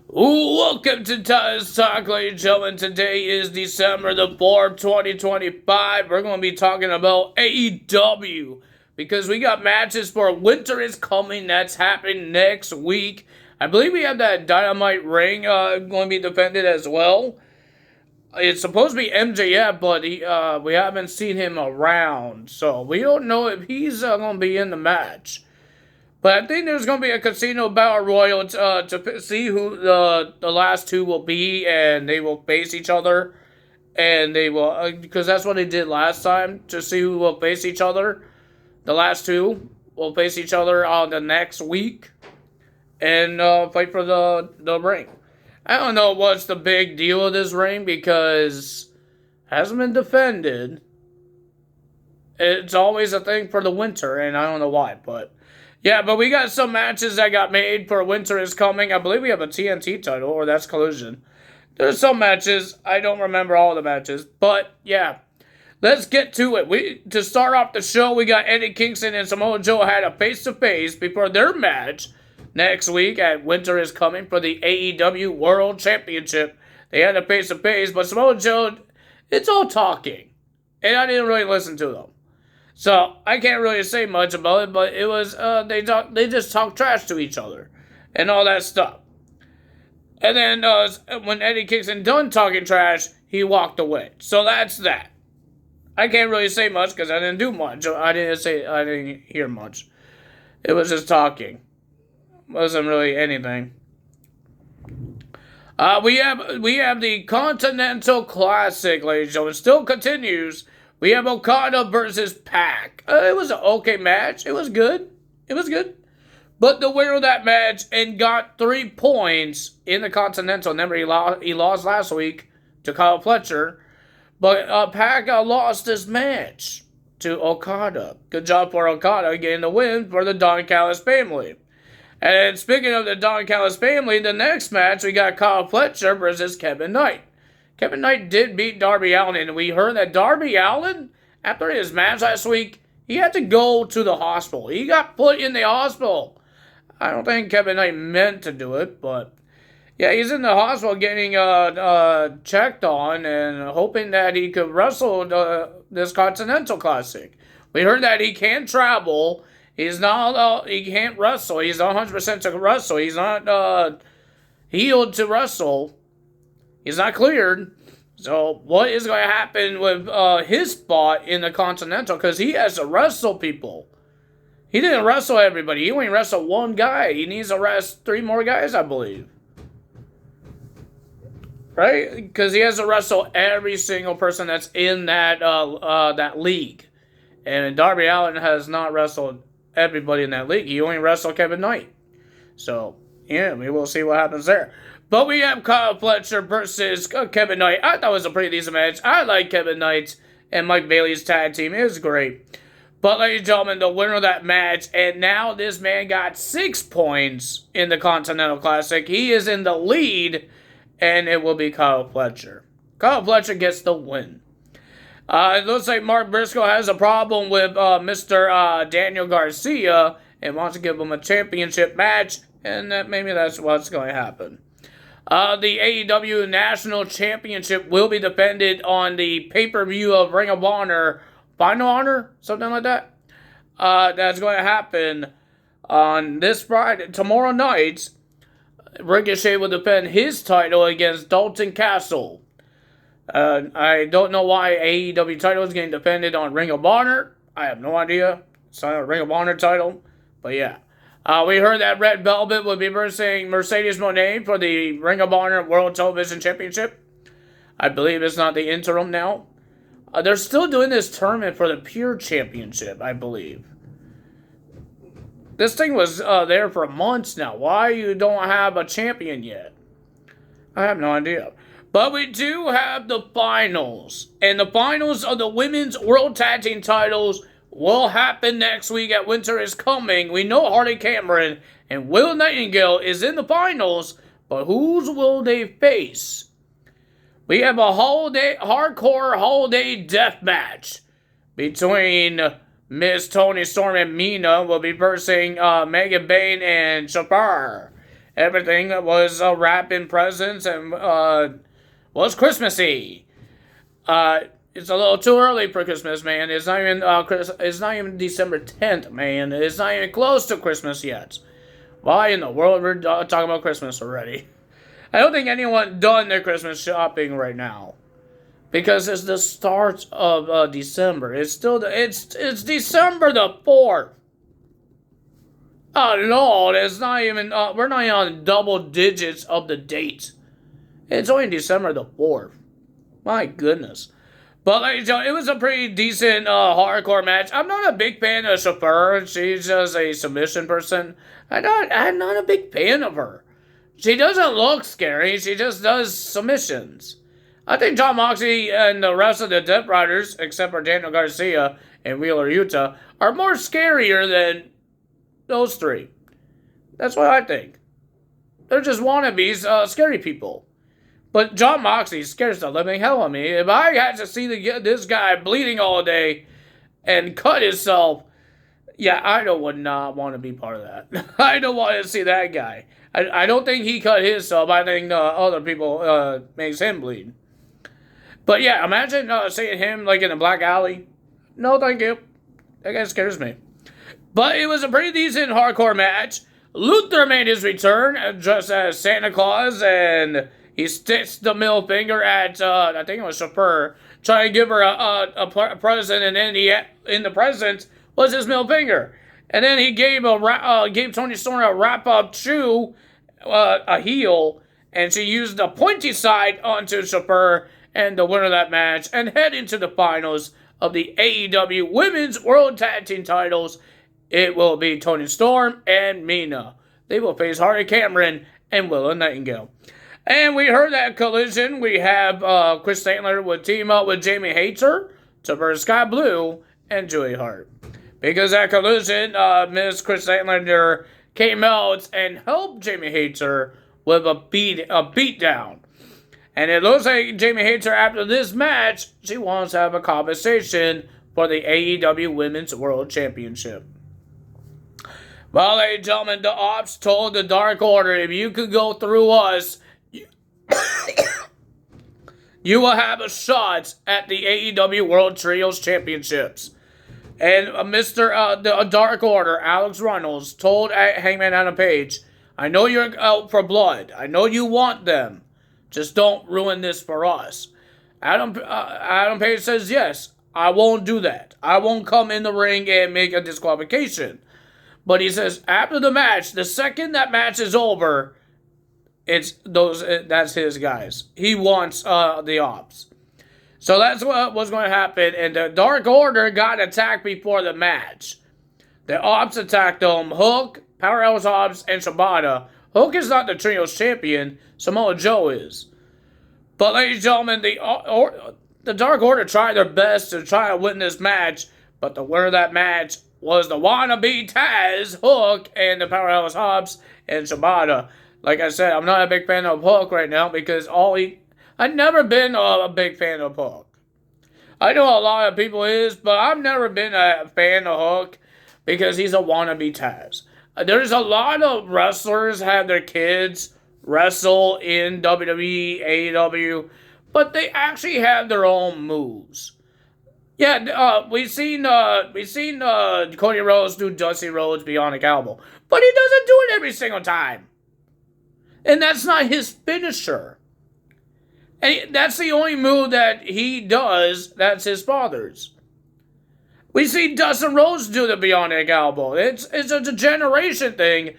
Welcome to Taz Talk, ladies and gentlemen. Today is December the 4th, 2025. We're going to be talking about AEW because we got matches for Winter is Coming. That's happening next week. I believe we have that Dynamite ring going to be defended as well. It's supposed to be MJF, but we haven't seen him around, so we don't know if he's going to be in the match. But I think there's going to be a casino battle royal to see who the last two will be, and they will face each other. And they will, because that's what they did last time, to see who will face each other. The last two will face each other on the next week and fight for the ring. I don't know what's the big deal of this ring because it hasn't been defended. It's always a thing for the winter, and I don't know why, but... yeah, but we got some matches that got made for Winter is Coming. I believe we have a TNT title, or that's Collision. There's some matches. I don't remember all the matches. But, yeah. Let's get to it. To start off the show, we got Eddie Kingston and Samoa Joe had a face-to-face before their match next week at Winter is Coming for the AEW World Championship. They had a face-to-face, but Samoa Joe, it's all talking. And I didn't really listen to them. So, I can't really say much about it, but it was, they just talk trash to each other, and all that stuff. And then, when Eddie Kingston done talking trash, he walked away. So that's that. I can't really say much, because I didn't do much. I didn't hear much. It was just talking. Wasn't really anything. We have the Continental Classic, ladies and gentlemen. Still continues. We have Okada versus Pac. It was an okay match. It was good. But the winner of that match and got 3 points in the Continental. Remember, he lost last week to Kyle Fletcher. But Pac lost this match to Okada. Good job for Okada getting the win for the Don Callis family. And speaking of the Don Callis family, the next match we got Kyle Fletcher versus Kevin Knight. Kevin Knight did beat Darby Allin, and we heard that Darby Allin, after his match last week, he had to go to the hospital. He got put in the hospital. I don't think Kevin Knight meant to do it, but yeah, he's in the hospital getting checked on and hoping that he could wrestle this Continental Classic. We heard that he can't travel. He's not. He can't wrestle. He's 100% to wrestle. He's not healed to wrestle. He's not cleared. So what is going to happen with his spot in the Continental? Because he has to wrestle people. He didn't wrestle everybody. He only wrestled one guy. He needs to wrestle 3 more guys, I believe. Right? Because he has to wrestle every single person that's in that league. And Darby Allin has not wrestled everybody in that league. He only wrestled Kevin Knight. So, yeah, we will see what happens there. But we have Kyle Fletcher versus Kevin Knight. I thought it was a pretty decent match. I like Kevin Knight and Mike Bailey's tag team. It was great. But, ladies and gentlemen, the winner of that match, and now this man got 6 points in the Continental Classic. He is in the lead, and it will be Kyle Fletcher. Kyle Fletcher gets the win. It looks like Mark Briscoe has a problem with Mr. Daniel Garcia and wants to give him a championship match, and maybe that's what's going to happen. The AEW National Championship will be defended on the pay-per-view of Ring of Honor, Final Honor, something like that. That's going to happen on this Friday, tomorrow night. Ricochet will defend his title against Dalton Castle. I don't know why AEW title is getting defended on Ring of Honor. I have no idea. It's not a Ring of Honor title, but yeah. We heard that Red Velvet would be versing Mercedes Moné for the Ring of Honor World Television Championship. I believe it's not the interim now. They're still doing this tournament for the Pure Championship, I believe. This thing was there for months now. Why you don't have a champion yet? I have no idea. But we do have the finals. And the finals of the Women's World Tag Team titles will happen next week at Winter is Coming. We know Hardy Cameron and Will Nightingale is in the finals, but whose will they face? We have a hardcore holiday death match between Miss Toni Storm and Mina will be versing Megan Bayne and Shafar. Everything was wrapped in presents and was Christmassy. It's a little too early for Christmas, man. It's not even it's not even December 10th, man. It's not even close to Christmas yet. Why in the world we're talking about Christmas already? I don't think anyone done their Christmas shopping right now, because it's the start of December. It's still it's December the 4th. Oh Lord, it's not even we're not even on double digits of the date. It's only December the 4th. My goodness. But ladies and gentlemen, it was a pretty decent hardcore match. I'm not a big fan of Shafir. She's just a submission person. I'm not a big fan of her. She doesn't look scary. She just does submissions. I think Jon Moxley and the rest of the Death Riders, except for Daniel Garcia and Wheeler Yuta, are more scarier than those three. That's what I think. They're just wannabes, scary people. But Jon Moxley scares the living hell out of me. If I had to see this guy bleeding all day and cut himself, yeah, I would not want to be part of that. I don't want to see that guy. I don't think he cut himself. I think other people makes him bleed. But yeah, imagine seeing him like in a black alley. No, thank you. That guy scares me. But it was a pretty decent hardcore match. Luther made his return dressed as Santa Claus, and he sticks the middle finger at, I think it was Shafir, trying to give her a present, and then in the present was his middle finger. And then he gave Toni Storm a wrap-up chew, a heel, and she used the pointy side onto Shafir and the winner of that match, and head into the finals of the AEW Women's World Tag Team titles. It will be Toni Storm and Mina. They will face Harley Cameron and Willow Nightingale. And we heard that collision. We have Chris Statler would team up with Jamie Hayter to versus Scott Blue and Julie Hart. Because that collision, Miss Chris Statler came out and helped Jamie Hayter with a beat down. And it looks like Jamie Hayter, after this match, she wants to have a conversation for the AEW Women's World Championship. Well, ladies and gentlemen, the Ops told the Dark Order, if you could go through us, you will have a shot at the AEW World Trios Championships. And the Dark Order, Alex Reynolds, told Hangman Adam Page, I know you're out for blood. I know you want them. Just don't ruin this for us. Adam Page says, yes, I won't do that. I won't come in the ring and make a disqualification. But he says, after the match, the second that match is over, that's his guys. He wants the Ops. So that's what was going to happen. And the Dark Order got attacked before the match. The Ops attacked them. Hook, Powerhouse Hobbs, and Shibata. Hook is not the Trios champion. Samoa Joe is. But ladies and gentlemen, the Dark Order tried their best to try to win this match. But the winner of that match was the wannabe Taz, Hook, and the Powerhouse Hobbs and Shibata. Like I said, I'm not a big fan of Hook right now because I've never been a big fan of Hook. I know a lot of people is, but I've never been a fan of Hook because he's a wannabe Taz. There's a lot of wrestlers have their kids wrestle in WWE, AEW, but they actually have their own moves. Yeah, we've seen Cody Rhodes do Dusty Rhodes Bionic Elbow, but he doesn't do it every single time. And that's not his finisher. And that's the only move that he does that's his father's. We see Dustin Rhodes do the Bionic Elbow. It's a generation thing,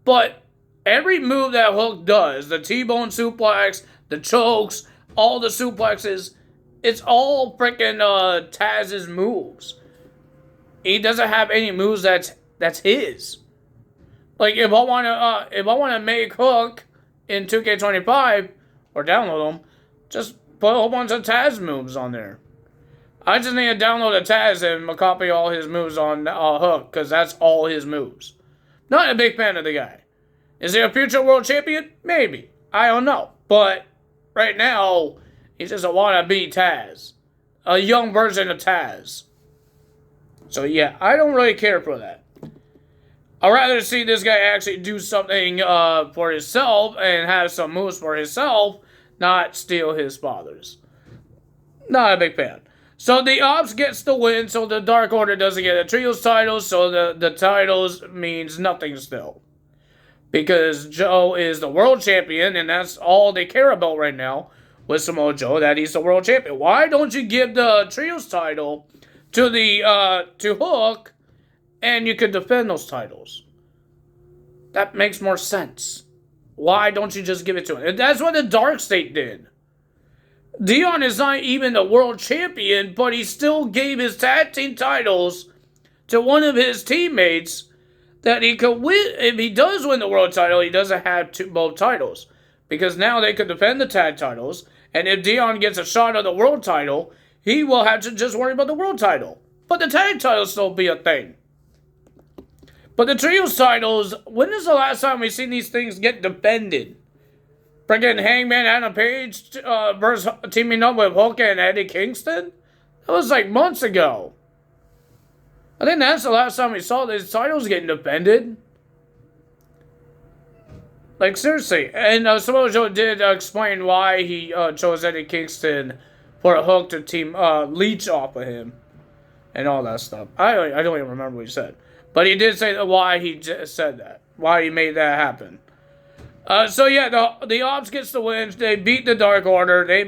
but every move that Hook does, the T-bone suplex, the chokes, all the suplexes, it's all freaking Taz's moves. He doesn't have any moves that's his. Like if I want to make Hook in 2K25 or download them, just put a whole bunch of Taz moves on there. I just need to download a Taz and copy all his moves on Hook because that's all his moves. Not a big fan of the guy. Is he a future world champion? Maybe. I don't know. But right now, he's just a wannabe Taz. A young version of Taz. So yeah, I don't really care for that. I'd rather see this guy actually do something for himself and have some moves for himself, not steal his father's. Not a big fan. So the Ops gets the win, so the Dark Order doesn't get a Trios title, so the titles means nothing still. Because Joe is the world champion, and that's all they care about right now with Samoa Joe, that he's the world champion. Why don't you give the Trios title to to Hook, and you could defend those titles? That makes more sense. Why don't you just give it to him? And that's what the Dark State did. Dion is not even the world champion, but he still gave his tag team titles to one of his teammates that he could win. If he does win the world title, he doesn't have both titles. Because now they could defend the tag titles, and if Dion gets a shot at the world title, he will have to just worry about the world title. But the tag titles still be a thing. But the trios titles, when is the last time we've seen these things get defended? Freaking Hangman Adam Page versus teaming up with Hook and Eddie Kingston? That was like months ago. I think that's the last time we saw these titles getting defended. Like, seriously. And Samoa Joe did explain why he chose Eddie Kingston for a Hook to team leech off of him. And all that stuff. I don't even remember what he said. But he did say why he said that. Why he made that happen. So yeah, the Ops gets the wins. They beat the Dark Order. They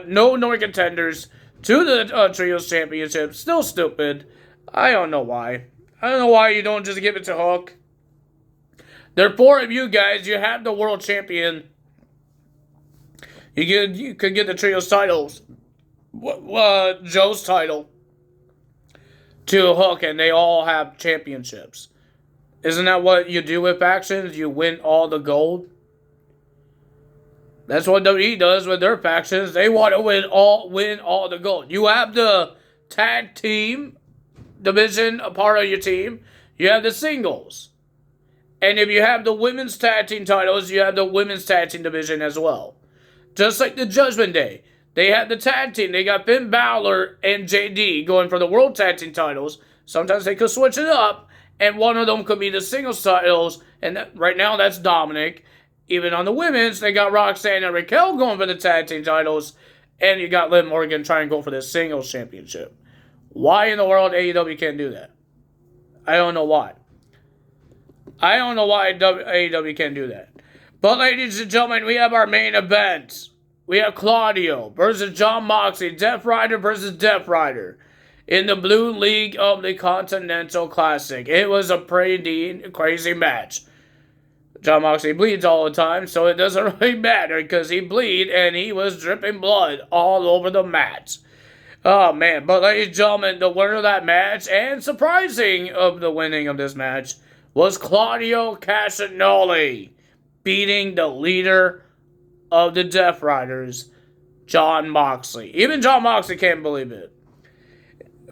no contenders to the Trios Championship. Still stupid. I don't know why. I don't know why you don't just give it to Hook. There are four of you guys. You have the world champion. You could get the Trios titles. Joe's title to Hook, and they all have championships. Isn't that what you do with factions? You win all the gold? That's what WWE does with their factions. They want to win all the gold. You have the tag team division, a part of your team. You have the singles. And if you have the women's tag team titles, you have the women's tag team division as well. Just like the Judgment Day. They have the tag team. They got Finn Balor and JD going for the world tag team titles. Sometimes they could switch it up. And one of them could be the singles titles. And right now, that's Dominic. Even on the women's, they got Roxanne and Raquel going for the tag team titles. And you got Liv Morgan trying to go for the singles championship. Why in the world AEW can't do that? I don't know why. I don't know why AEW can't do that. But ladies and gentlemen, we have our main event. We have Claudio versus Jon Moxley. Death Rider versus Death Rider. In the Blue League of the Continental Classic. It was a pretty crazy match. Jon Moxley bleeds all the time, so it doesn't really matter because he bleed and he was dripping blood all over the match. Oh man, but ladies and gentlemen, the winner of that match, and surprising of the winning of this match, was Claudio Castagnoli, beating the leader of the Death Riders, Jon Moxley. Even Jon Moxley can't believe it.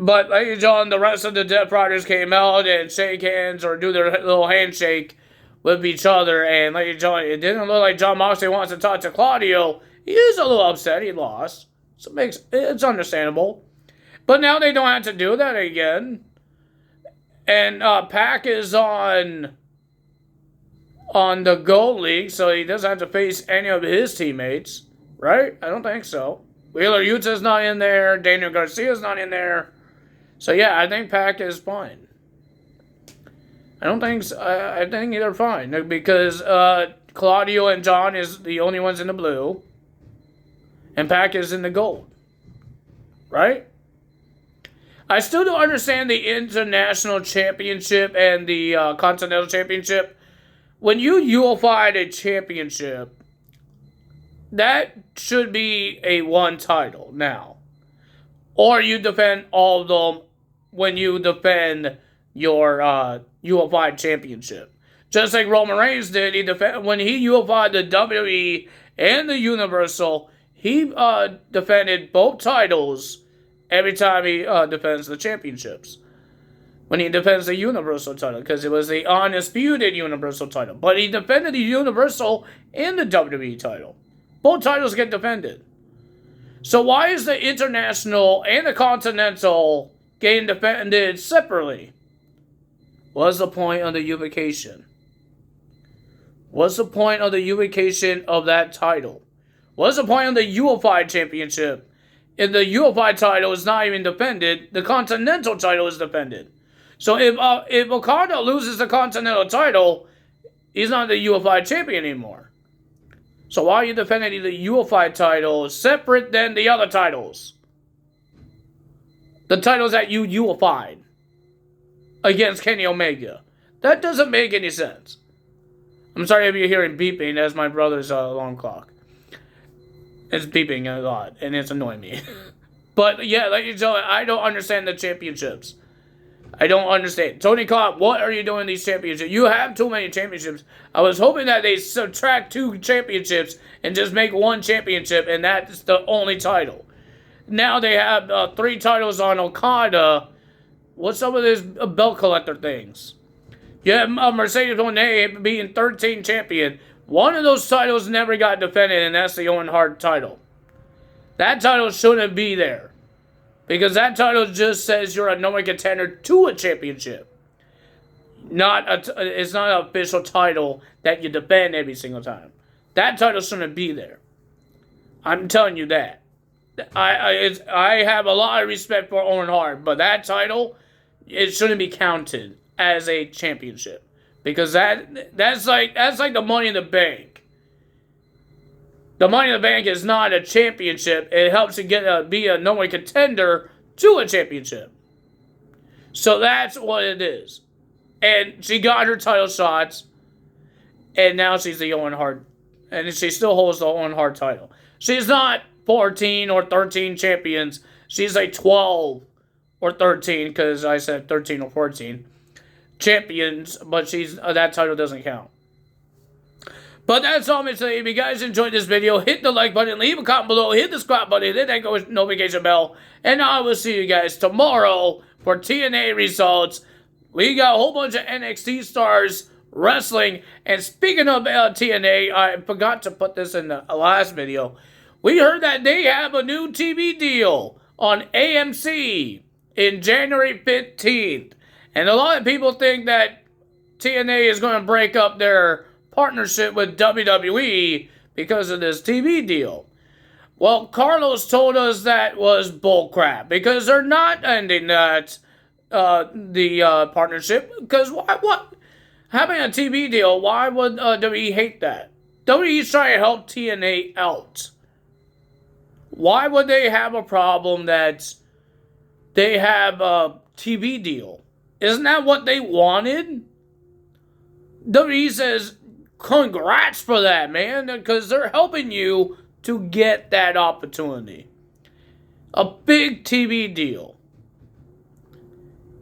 But, ladies and gentlemen, the rest of the Death Riders came out and shake hands or do their little handshake with each other. And, ladies and gentlemen, it didn't look like Jon Moxley wants to talk to Claudio. He is a little upset. He lost. So it's understandable. But now they don't have to do that again. And Pac is on the Gold League, so he doesn't have to face any of his teammates. Right? I don't think so. Wheeler Yuta's not in there. Daniel Garcia's not in there. So yeah, I think Pac is fine. I think they're fine because Claudio and John is the only ones in the blue, and Pac is in the gold. Right? I still don't understand the International Championship and the Continental Championship. When you unified a championship, that should be a one title now. Or you defend all of them when you defend your unified championship. Just like Roman Reigns did, when he unified the WWE and the Universal, he defended both titles every time he defends the championships. When he defends the Universal title, because it was the undisputed Universal title. But he defended the Universal and the WWE title. Both titles get defended. So why is the International and the Continental getting defended separately? What's the point of the unification? What's the point of the unification of that title? What's the point of the Unified Championship? If the Unified title is not even defended, the Continental title is defended. So if Okada loses the Continental title, he's not the Unified Champion anymore. So why are you defending the Unified title separate than the other titles? The titles that you unified against Kenny Omega. That doesn't make any sense. I'm sorry if you're hearing beeping. That's my brother's alarm clock. It's beeping a lot, and it's annoying me. But yeah, ladies and gentlemen, I don't understand the championships. I don't understand. Tony Khan, what are you doing in these championships? You have too many championships. I was hoping that they subtract 2 championships and just make 1 championship, and that's the only title. Now they have 3 titles on Okada. What's up with this belt collector things? You have Mercedes Moné being 13 champion. One of those titles never got defended, and that's the Owen Hart title. That title shouldn't be there. Because that title just says you're a number contender to a championship. It's not an official title that you defend every single time. That title shouldn't be there. I'm telling you that. I have a lot of respect for Owen Hart, but that title, it shouldn't be counted as a championship. Because that's like the Money in the Bank. The Money in the Bank is not a championship. It helps you be a number one contender to a championship. So that's what it is. And she got her title shots. And now she's the Owen Hart. And she still holds the Owen Hart title. She's not 14 or 13 champions. She's like 12 or 13. Because I said 13 or 14 champions. But that title doesn't count. But that's all I'm going to say. If you guys enjoyed this video, hit the like button, leave a comment below, hit the subscribe button, hit that notification bell, and I will see you guys tomorrow for TNA results. We got a whole bunch of NXT stars wrestling, and speaking of TNA, I forgot to put this in the last video. We heard that they have a new TV deal on AMC in January 15th, and a lot of people think that TNA is going to break up their partnership with WWE because of this TV deal. Well, Carlos told us that was bullcrap because they're not ending that the partnership. Because what having a TV deal? Why would WWE hate that? WWE's trying to help TNA out. Why would they have a problem that they have a TV deal? Isn't that what they wanted? WWE says, congrats for that, man, because they're helping you to get that opportunity. A big TV deal.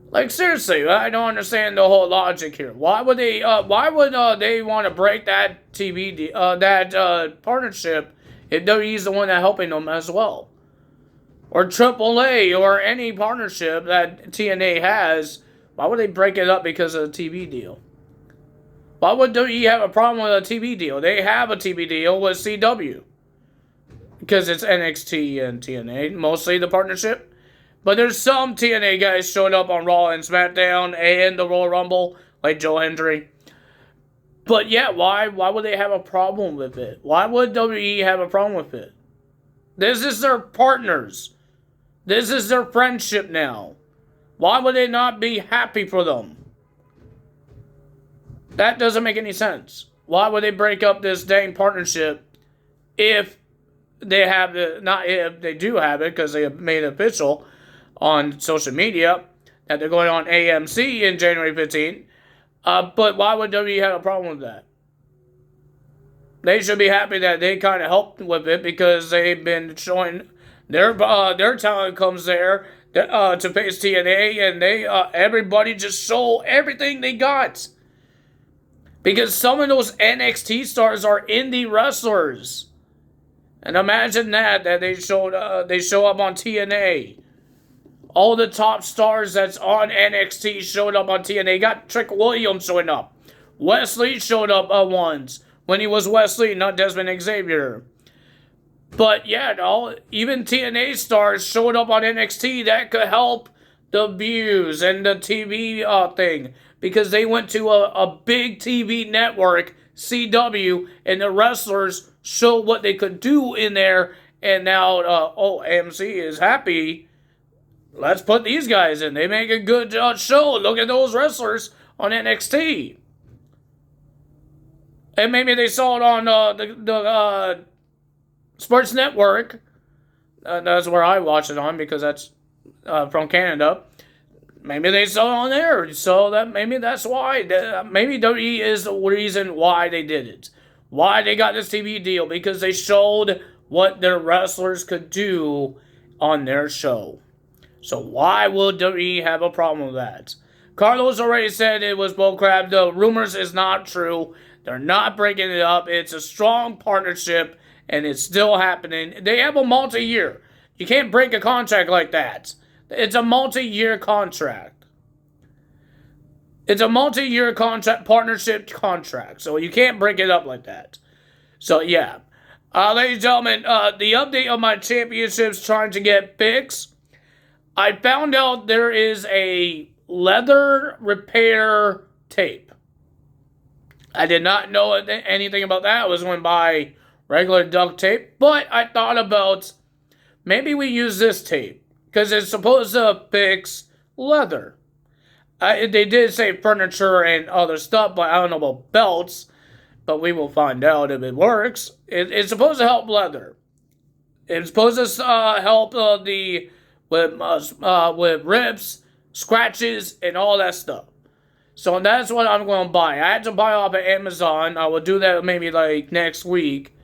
Like, seriously, I don't understand the whole logic here. Why would they want to break that TV deal, that partnership if WWE's the one that's helping them as well? Or AAA, or any partnership that TNA has, why would they break it up because of a TV deal? Why would WWE have a problem with a TV deal? They have a TV deal with CW. Because it's NXT and TNA, mostly the partnership. But there's some TNA guys showing up on Raw and SmackDown and the Royal Rumble, like Joe Hendry. But yeah, why would they have a problem with it? Why would WWE have a problem with it? This is their partners. This is their friendship now. Why would they not be happy for them? That doesn't make any sense. Why would they break up this dang partnership if they have not if they do have it, because they have made it official on social media that they're going on AMC in January 15th. But why would WWE have a problem with that? They should be happy that they kind of helped with it because they've been showing their talent comes there to face TNA, and everybody just show everything they got. Because some of those NXT stars are indie wrestlers. And imagine that they show up on TNA. All the top stars that's on NXT showed up on TNA. Got Trick Williams showing up. Wesley showed up once when he was Wesley, not Desmond Xavier. But yeah, even TNA stars showed up on NXT. That could help the views and the TV thing because they went to a big TV network, CW, and the wrestlers showed what they could do in there. And now, AMC is happy. Let's put these guys in. They make a good show. Look at those wrestlers on NXT. And maybe they saw it on the Sports Network. That's where I watch it on because that's from Canada. Maybe they saw it on there, so that maybe that's why. Maybe WWE is the reason why they did it. Why they got this TV deal, because they showed what their wrestlers could do on their show. So why will WWE have a problem with that? Carlos already said it was bullcrap. The rumors is not true. They're not breaking it up. It's a strong partnership, and it's still happening. They have a multi-year. You can't break a contract like that. It's a multi-year contract. It's a multi-year contract, partnership contract. So you can't break it up like that. So, yeah. Ladies and gentlemen, the update on my championships trying to get fixed. I found out there is a leather repair tape. I did not know anything about that. I was going to buy regular duct tape. But I thought about maybe we use this tape because it's supposed to fix leather. They did say furniture and other stuff, but I don't know about belts. But we will find out if it works. It's supposed to help leather. It's supposed to help with rips, scratches, and all that stuff. So that's what I'm going to buy. I had to buy off of Amazon. I will do that maybe like next week.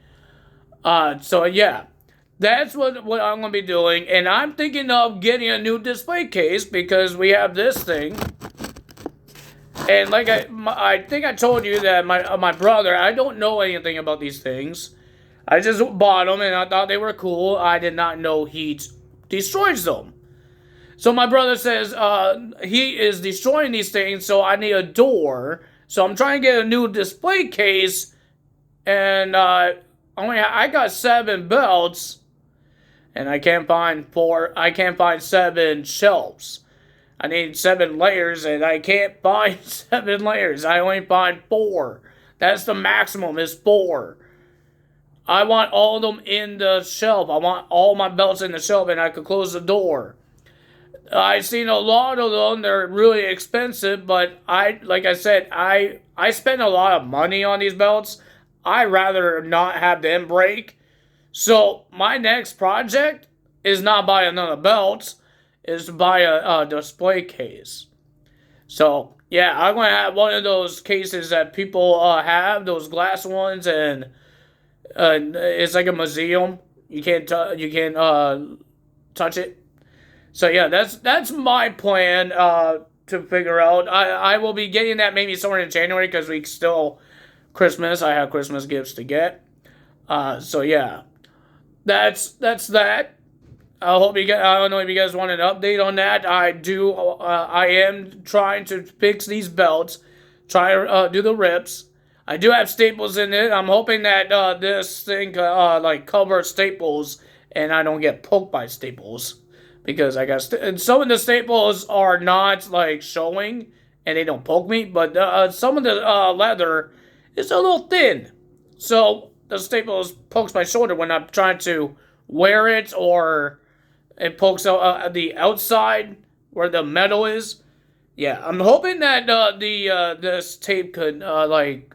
So yeah, that's what I'm going to be doing. And I'm thinking of getting a new display case because we have this thing. And like I think I told you that my brother, I don't know anything about these things. I just bought them and I thought they were cool. I did not know he destroys them. So my brother says he is destroying these things, so I need a door. So I'm trying to get a new display case, and I got 7 belts, and I can't find 7 shelves. I need 7 layers, and I can't find 7 layers. I only find 4. That's the maximum, is 4. I want all of them in the shelf. I want all my belts in the shelf, and I could close the door. I've seen a lot of them. They're really expensive, but like I said, I spend a lot of money on these belts. I'd rather not have them break. So my next project is not buy another belt, is to buy a display case. So yeah, I'm going to have one of those cases that people have, those glass ones, and it's like a museum. You can't touch it. So yeah, that's my plan to figure out. I will be getting that maybe somewhere in January because we still Christmas. I have Christmas gifts to get. So yeah, that's that. I hope you guys. I don't know if you guys want an update on that. I do. I am trying to fix these belts. Try to do the rips. I do have staples in it. I'm hoping that this thing like covers staples and I don't get poked by staples. Because I got and some of the staples are not like showing and they don't poke me, but some of the leather is a little thin, so the staples pokes my shoulder when I'm trying to wear it, or it pokes out the outside where the metal is. Yeah, I'm hoping that this tape could like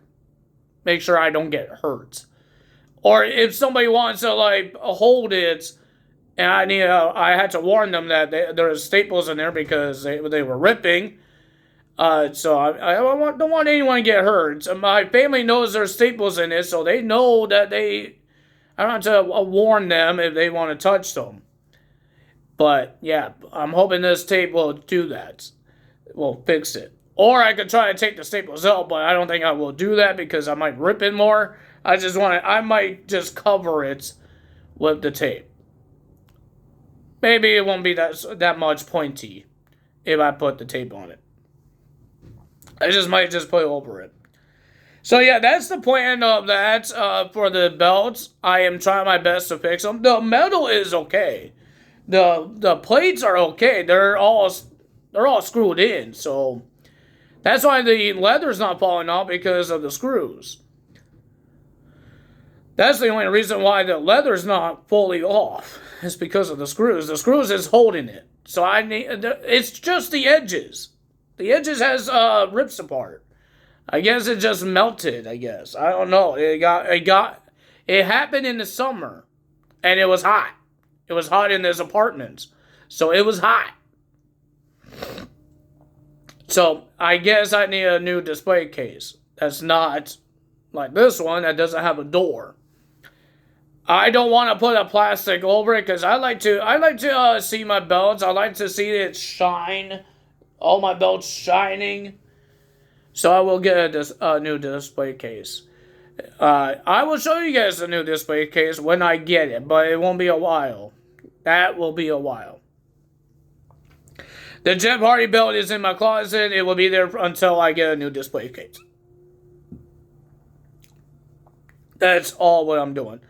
make sure I don't get hurt, or if somebody wants to like hold it. And I had to warn them that there are staples in there because they were ripping. So I don't want anyone to get hurt. So my family knows there's staples in it, so they know that I don't have to warn them if they want to touch them. But yeah, I'm hoping this tape will do that. Will fix it. Or I could try to take the staples out, but I don't think I will do that because I might rip it more. I might just cover it with the tape. Maybe it won't be that much pointy if I put the tape on it. I might just put it over it. So yeah, that's the plan of that for the belts. I am trying my best to fix them. The metal is okay. The plates are okay. They're all they're all screwed in. So that's why the leather's not falling off, because of the screws. That's the only reason why the leather's not fully off. It's because of the screws. The screws is holding it. So it's just the edges. The edges has rips apart. I guess it just melted, I guess. I don't know. It happened in the summer. And it was hot. It was hot in this apartment. So it was hot. So I guess I need a new display case. That's not like this one that doesn't have a door. I don't want to put a plastic over it, because I like to see my belts. I like to see it shine. All my belts shining. So I will get a new display case. I will show you guys the new display case when I get it, but it won't be a while. That will be a while. The Jeff Hardy belt is in my closet. It will be there until I get a new display case. That's all what I'm doing.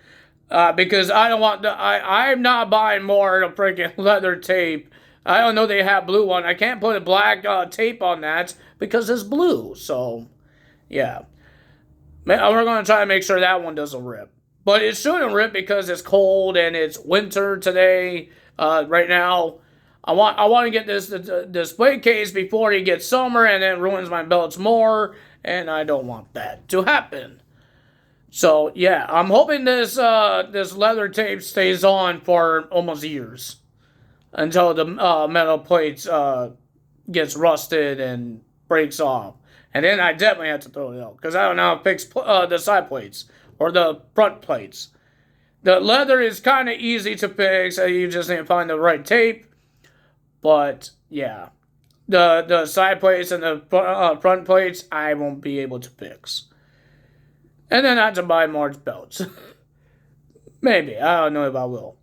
Because I don't want I'm not buying more of freaking leather tape. I don't know they have blue one. I can't put a black tape on that because it's blue. So, yeah. We're going to try to make sure that one doesn't rip. But it shouldn't rip because it's cold and it's winter today. Right now, I want to get this display case before it gets summer and then ruins my belts more. And I don't want that to happen. So, yeah, I'm hoping this leather tape stays on for almost years. Until the metal plates gets rusted and breaks off. And then I definitely have to throw it out. Because I don't know how to fix the side plates. Or the front plates. The leather is kind of easy to fix. You just need to find the right tape. But, yeah. The side plates and the front plates, I won't be able to fix. And then I have to buy more belts. Maybe. I don't know if I will.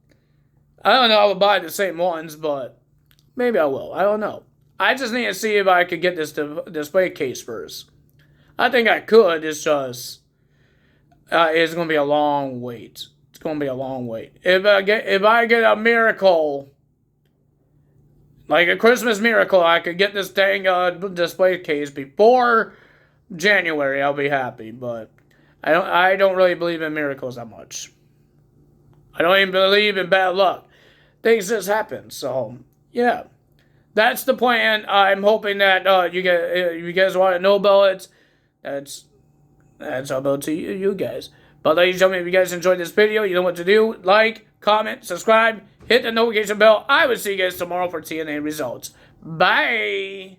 I don't know if I will buy the same ones, but maybe I will. I don't know. I just need to see if I could get this display case first. I think I could. It's just... it's going to be a long wait. It's going to be a long wait. If I get a miracle... like a Christmas miracle, I could get this dang display case before January, I'll be happy. But I don't really believe in miracles that much. I don't even believe in bad luck. Things just happen. So, yeah. That's the plan. I'm hoping that you guys want to know about it. That's up to you guys. But ladies and gentlemen, if you guys enjoyed this video, you know what to do. Like, comment, subscribe, hit the notification bell. I will see you guys tomorrow for TNA results. Bye!